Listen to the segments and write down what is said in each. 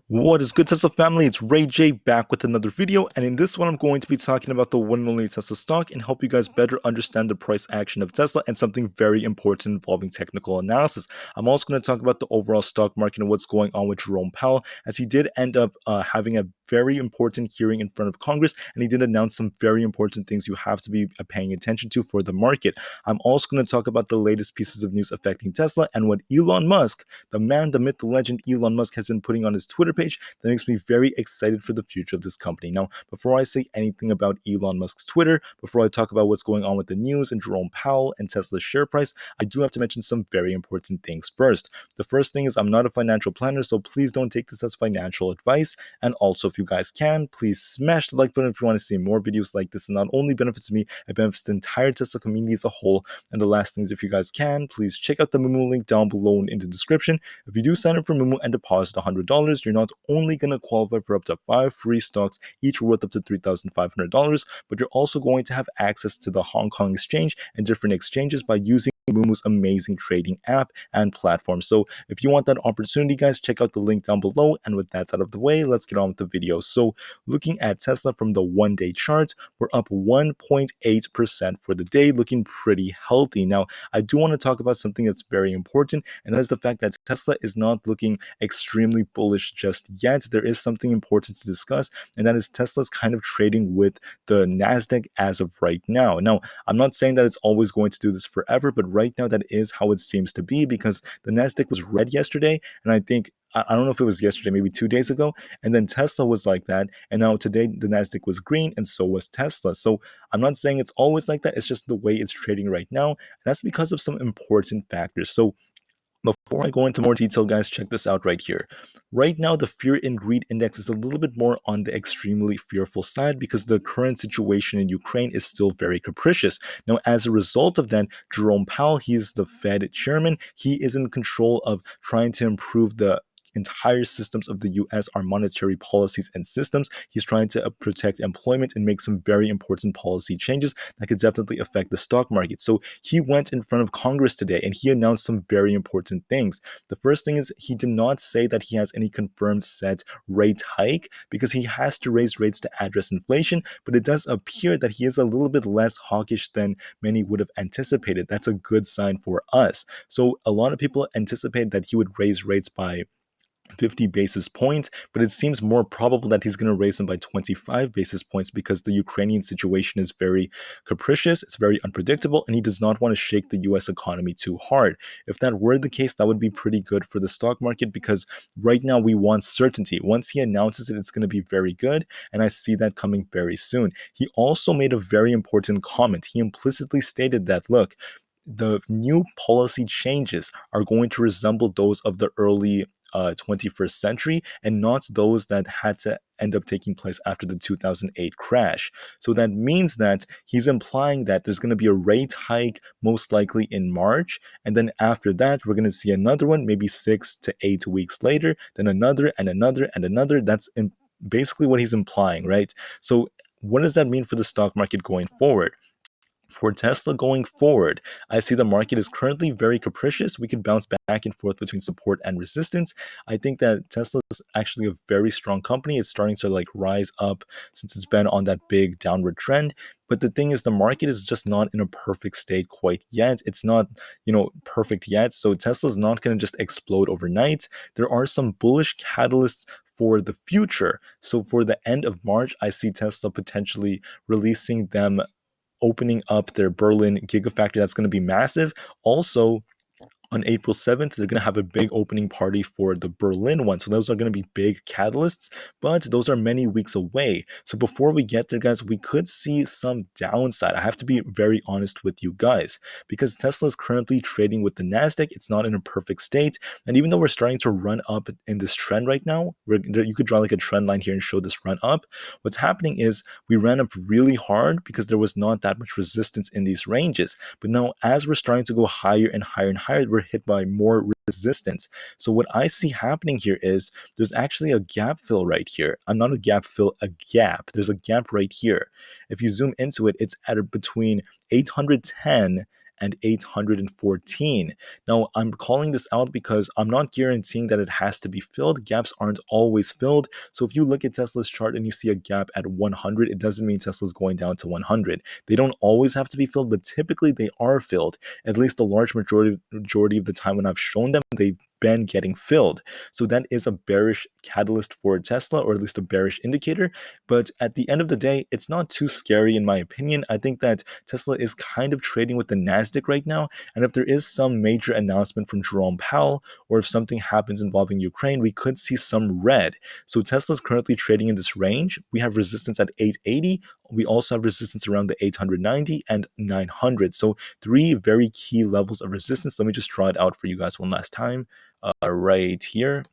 What is good, Tesla family? It's Ray J back with another video, and in this one I'm going to be talking about the 1 million Tesla stock and help you guys better understand the price action of Tesla and something very important involving technical analysis. I'm also going to talk about the overall stock market and what's going on with Jerome Powell, as he did end up having a very important hearing in front of Congress, and he did announce some very important things you have to be paying attention to for the market. I'm also going to talk about the latest pieces of news affecting Tesla and what Elon Musk, the man, the myth, the legend Elon Musk, has been putting on his Twitter page that makes me very excited for the future of this company. Now, before I say anything about Elon Musk's Twitter, before I talk about what's going on with the news and Jerome Powell and Tesla's share price, I do have to mention some very important things first. The first thing is I'm not a financial planner, so please don't take this as financial advice. And also, if you guys can, please smash the like button if you want to see more videos like this. It not only benefits me, it benefits the entire Tesla community as a whole. And the last thing is, if you guys can, please check out the Moomoo link down below in the description. If you do sign up for Moomoo and deposit $100, you're not only going to qualify for up to 5 free stocks, each worth up to $3,500, but you're also going to have access to the Hong Kong exchange and different exchanges by using Moomoo's amazing trading app and platform. So if you want that opportunity, guys, check out the link down below. And with that out of the way, let's get on with the video. So looking at Tesla from the one-day chart, we're up 1.8% for the day, looking pretty healthy. Now, I do want to talk about something that's very important, and that is the fact that Tesla is not looking extremely bullish just yet. There is something important to discuss, and that is Tesla's kind of trading with the Nasdaq as of right now. Now, I'm not saying that it's always going to do this forever, but right now that is how it seems to be, because the Nasdaq was red yesterday, and I don't know if it was yesterday, maybe 2 days ago, and then Tesla was like that, and now today the Nasdaq was green, and so was Tesla. So I'm not saying it's always like that, it's just the way it's trading right now, and that's because of some important factors. So before I go into more detail, guys, check this out right here. Right now, the fear and greed index is a little bit more on the extremely fearful side because the current situation in Ukraine is still very capricious. Now, as a result of that, Jerome Powell, he is the Fed chairman. He is in control of trying to improve the entire systems of the US, our monetary policies and systems. He's trying to protect employment and make some very important policy changes that could definitely affect the stock market. So he went in front of Congress today and he announced some very important things. The first thing is he did not say that he has any confirmed set rate hike because he has to raise rates to address inflation, but it does appear that he is a little bit less hawkish than many would have anticipated. That's a good sign for us. So a lot of people anticipated that he would raise rates by 50 basis points, but it seems more probable that he's going to raise them by 25 basis points because the Ukrainian situation is very capricious, it's very unpredictable, and he does not want to shake the US economy too hard. If that were the case, that would be pretty good for the stock market because right now we want certainty. Once he announces it, it's going to be very good, and I see that coming very soon. He also made a very important comment. He implicitly stated that, look, the new policy changes are going to resemble those of the early 21st century and not those that had to end up taking place after the 2008 crash. So that means that he's implying that there's going to be a rate hike most likely in March, and then after that we're going to see another one maybe 6 to 8 weeks later, then another and another and another. That's basically what he's implying, right? So what does that mean for the stock market going forward? For Tesla going forward, I see the market is currently very capricious. We could bounce back and forth between support and resistance. I think that Tesla is actually a very strong company. It's starting to like rise up since it's been on that big downward trend. But the thing is, the market is just not in a perfect state quite yet. It's not, perfect yet. So Tesla's not going to just explode overnight. There are some bullish catalysts for the future. So for the end of March, I see Tesla potentially releasing them opening up their Berlin Gigafactory. That's going to be massive. Also, on April 7th, they're going to have a big opening party for the Berlin one. So those are going to be big catalysts, but those are many weeks away. So before we get there, guys, we could see some downside. I have to be very honest with you guys because Tesla is currently trading with the Nasdaq. It's not in a perfect state. And even though we're starting to run up in this trend right now, you could draw like a trend line here and show this run up. What's happening is we ran up really hard because there was not that much resistance in these ranges. But now as we're starting to go higher and higher and higher, we're hit by more resistance. So what I see happening here is there's actually a gap fill right here. I'm not a gap fill, a gap. There's a gap right here. If you zoom into it, it's at between 810 and 814. Now, I'm calling this out because I'm not guaranteeing that it has to be filled. Gaps aren't always filled. So if you look at Tesla's chart and you see a gap at 100, it doesn't mean Tesla's going down to 100. They don't always have to be filled, but typically they are filled. At least the large majority of the time when I've shown them, they've been getting filled. So that is a bearish catalyst for Tesla, or at least a bearish indicator. But at the end of the day, it's not too scary in my opinion. I think that Tesla is kind of trading with the Nasdaq right now. And if there is some major announcement from Jerome Powell, or if something happens involving Ukraine, we could see some red. So Tesla's currently trading in this range. We have resistance at 880. We also have resistance around the 890 and 900. So three very key levels of resistance. Let me just draw it out for you guys one last time. Right here.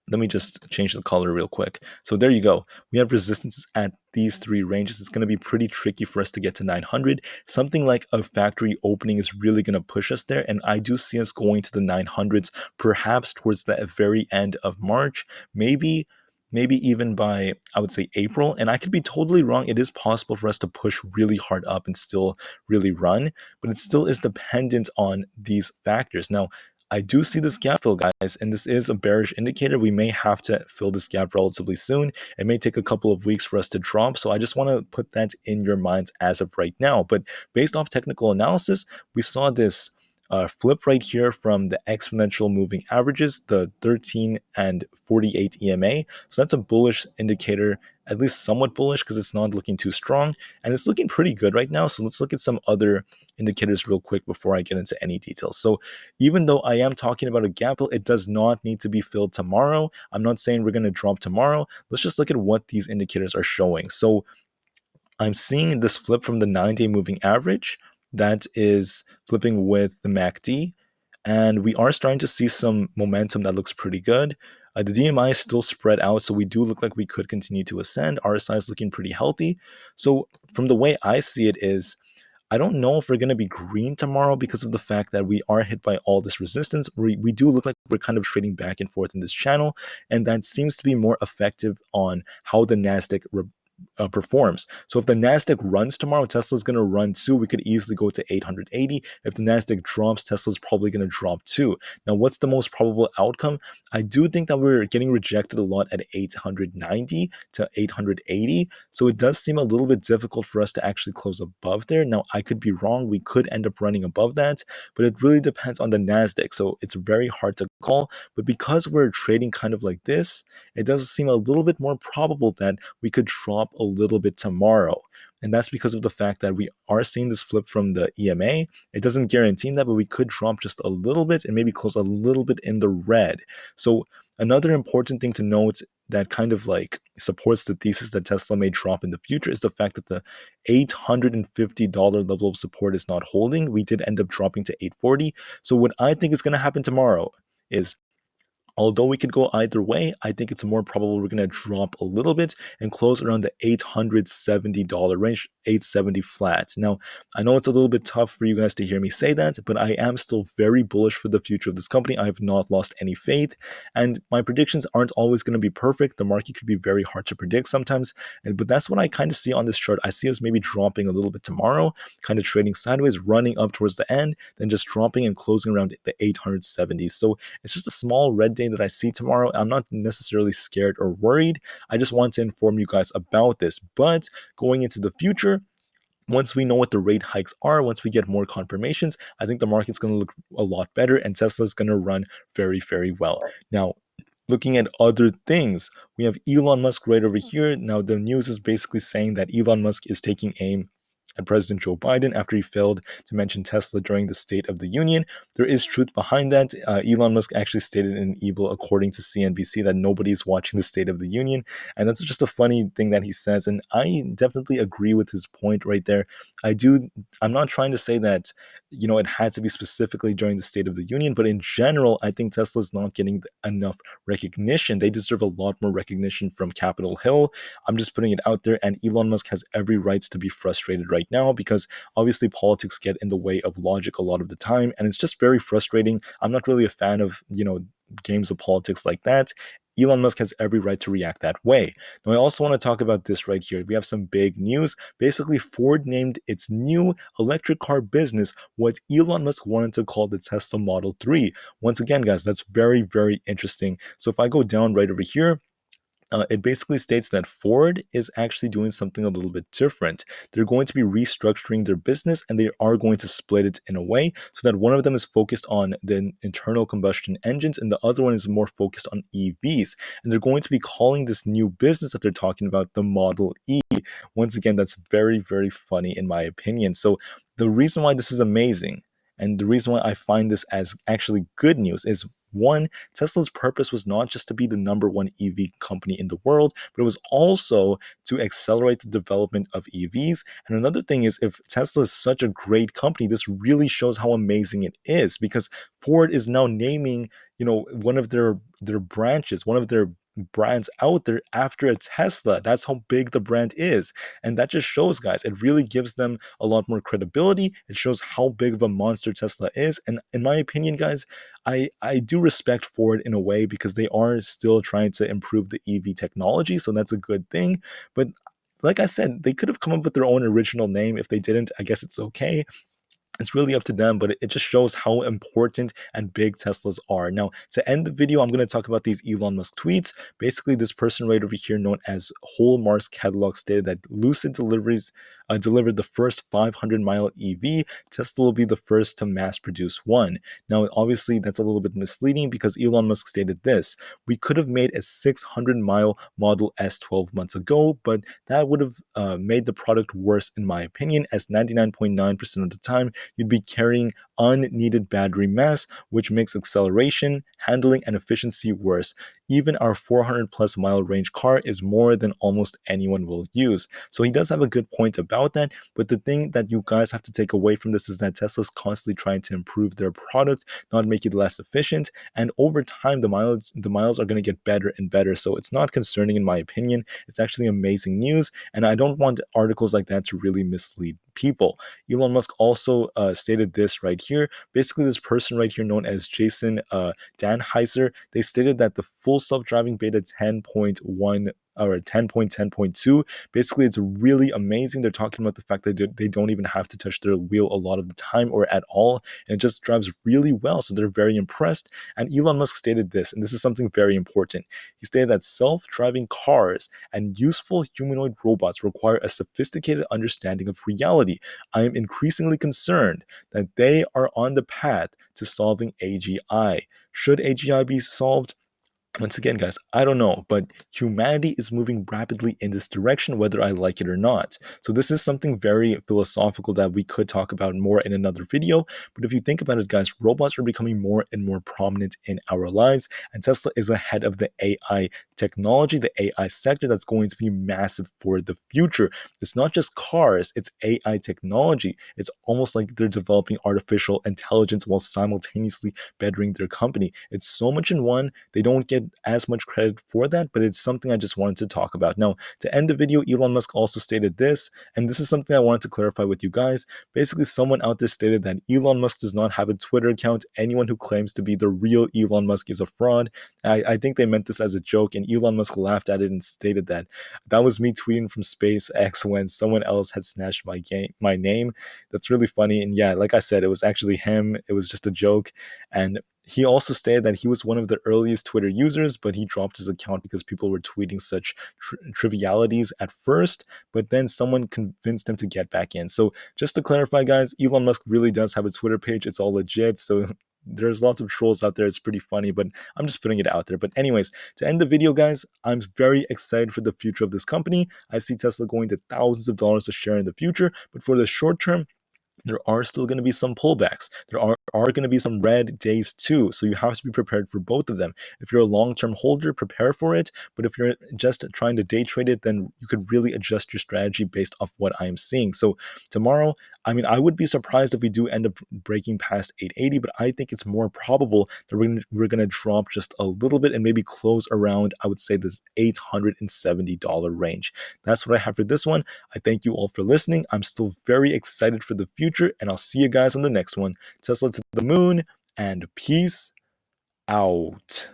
Let me just change the color real quick. So there you go. We have resistances at these three ranges. It's going to be pretty tricky for us to get to 900. Something like a factory opening is really going to push us there. And I do see us going to the 900s, perhaps towards the very end of March, maybe even by, I would say, April. And I could be totally wrong. It is possible for us to push really hard up and still really run, but it still is dependent on these factors. Now, I do see this gap fill, guys, and this is a bearish indicator. We may have to fill this gap relatively soon. It may take a couple of weeks for us to drop, so I just want to put that in your minds as of right now. But based off technical analysis, we saw this flip right here from the exponential moving averages, the 13 and 48 EMA. So that's a bullish indicator, at least somewhat bullish, because it's not looking too strong, and it's looking pretty good right now. So let's look at some other indicators real quick before I get into any details. So even though I am talking about a gap fill, it does not need to be filled tomorrow. I'm not saying we're going to drop tomorrow. Let's just look at what these indicators are showing. So I'm seeing this flip from the 9-day moving average that is flipping with the MACD, and we are starting to see some momentum that looks pretty good. The DMI is still spread out, so we do look like we could continue to ascend. RSI is looking pretty healthy. So from the way I see it is, I don't know if we're going to be green tomorrow because of the fact that we are hit by all this resistance. We do look like we're kind of trading back and forth in this channel, and that seems to be more effective on how the NASDAQ performs. So if the Nasdaq runs tomorrow, Tesla's going to run too. We could easily go to 880. If the Nasdaq drops, Tesla's probably going to drop too. Now, what's the most probable outcome? I do think that we're getting rejected a lot at 890 to 880. So it does seem a little bit difficult for us to actually close above there. Now, I could be wrong. We could end up running above that, but it really depends on the Nasdaq. So it's very hard to call. But because we're trading kind of like this, it does seem a little bit more probable that we could drop a little bit tomorrow. And that's because of the fact that we are seeing this flip from the EMA. It doesn't guarantee that, but we could drop just a little bit and maybe close a little bit in the red. So another important thing to note that kind of like supports the thesis that Tesla may drop in the future is the fact that the $850 level of support is not holding. We did end up dropping to 840. So what I think is going to happen tomorrow is, although we could go either way, I think it's more probable we're going to drop a little bit and close around the $870 range, 870 flat. Now, I know it's a little bit tough for you guys to hear me say that, but I am still very bullish for the future of this company. I have not lost any faith, and my predictions aren't always going to be perfect. The market could be very hard to predict sometimes, but that's what I kind of see on this chart. I see us maybe dropping a little bit tomorrow, kind of trading sideways, running up towards the end, then just dropping and closing around the 870s. So it's just a small red day that I see tomorrow. I'm not necessarily scared or worried. I just want to inform you guys about this. But going into the future, once we know what the rate hikes are, once we get more confirmations, I think the market's going to look a lot better and Tesla's going to run very, very well. Now, looking at other things, we have Elon Musk right over here. Now, the news is basically saying that Elon Musk is taking aim at President Joe Biden after he failed to mention Tesla during the State of the Union. There is truth behind that. Elon Musk actually stated in an email, according to CNBC, that nobody's watching the State of the Union. And that's just a funny thing that he says. And I definitely agree with his point right there. I'm not trying to say that, it had to be specifically during the State of the Union, but in general, I think Tesla's not getting enough recognition. They deserve a lot more recognition from Capitol Hill. I'm just putting it out there, and Elon Musk has every right to be frustrated right now because obviously politics get in the way of logic a lot of the time, and it's just very frustrating. I'm not really a fan of, games of politics like that. Elon Musk has every right to react that way. Now, I also want to talk about this right here. We have some big news. Basically, Ford named its new electric car business what Elon Musk wanted to call the Tesla Model 3. Once again, guys, that's very, very interesting. So if I go down right over here, it basically states that Ford is actually doing something a little bit different. They're going to be restructuring their business and they are going to split it in a way so that one of them is focused on the internal combustion engines and the other one is more focused on EVs. And they're going to be calling this new business that they're talking about the Model E. Once again, that's very, very funny in my opinion. So the reason why this is amazing and the reason why I find this as actually good news is one, Tesla's purpose was not just to be the number one EV company in the world, but it was also to accelerate the development of EVs. And another thing is, if Tesla is such a great company, this really shows how amazing it is because Ford is now naming, one of their branches, one of their brands out there after a Tesla. That's how big the brand is. And that just shows, guys, it really gives them a lot more credibility. It shows how big of a monster Tesla is. And in my opinion, guys, I do respect Ford in a way because they are still trying to improve the EV technology, so that's a good thing. But like I said, they could have come up with their own original name. If they didn't, I guess it's okay. It's really up to them, but it just shows how important and big Teslas are. Now, to end the video, I'm going to talk about these Elon Musk tweets. Basically, this person right over here, known as Whole Mars Catalog, stated that Lucid delivered the first 500-mile EV. Tesla will be the first to mass produce one. Now, obviously, that's a little bit misleading because Elon Musk stated this: "We could have made a 600-mile Model S 12 months ago, but that would have made the product worse, in my opinion, as 99.9% of the time, you'd be carrying unneeded battery mass, which makes acceleration, handling, and efficiency worse. Even our 400 plus mile range car is more than almost anyone will use." So he does have a good point about that. But the thing that you guys have to take away from this is that Tesla's constantly trying to improve their product, not make it less efficient. And over time, the miles are going to get better and better. So it's not concerning, in my opinion. It's actually amazing news. And I don't want articles like that to really mislead people. Elon Musk also stated this right here. Basically, this person right here, known as Jason Danheiser, they stated that the full self-driving beta 10.1 or 10.10.2, basically it's really amazing. They're talking about the fact that they don't even have to touch their wheel a lot of the time or at all, and it just drives really well. So they're very impressed. And Elon Musk stated this, and this is something very important. He stated that self-driving cars and useful humanoid robots require a sophisticated understanding of reality. I am increasingly concerned that they are on the path to solving AGI. Should AGI be solved? Once again, guys, I don't know, but humanity is moving rapidly in this direction, whether I like it or not. So this is something very philosophical that we could talk about more in another video. But if you think about it, guys, robots are becoming more and more prominent in our lives, and Tesla is ahead of the AI technology, the AI sector that's going to be massive for the future. It's not just cars, it's AI technology. It's almost like they're developing artificial intelligence while simultaneously bettering their company. It's so much in one. They don't get as much credit for that, but it's something I just wanted to talk about. Now, to end the video, Elon Musk also stated this, and this is something I wanted to clarify with you guys. Basically, someone out there stated that Elon Musk does not have a Twitter account. Anyone who claims to be the real Elon Musk is a fraud. I think they meant this as a joke, and Elon Musk laughed at it and stated that that was me tweeting from SpaceX when someone else had snatched my name. That's really funny. And yeah, like I said, it was actually him. It was just a joke. And he also stated that he was one of the earliest Twitter users, but he dropped his account because people were tweeting such trivialities at first, but then someone convinced him to get back in. So just to clarify, guys, Elon Musk really does have a Twitter page. It's all legit. So there's lots of trolls out there. It's pretty funny, but I'm just putting it out there. But anyways, to end the video, guys, I'm very excited for the future of this company. I see Tesla going to thousands of dollars a share in the future, but for the short term, there are still going to be some pullbacks. There are going to be some red days too. So you have to be prepared for both of them. If you're a long-term holder, prepare for it. But if you're just trying to day trade it, then you could really adjust your strategy based off what I am seeing. So tomorrow, I mean, I would be surprised if we do end up breaking past 880, but I think it's more probable that we're gonna drop just a little bit and maybe close around, I would say, this $870 range. That's what I have for this one. I thank you all for listening. I'm still very excited for the future, and I'll see you guys on the next one. Tesla to the moon, and peace out.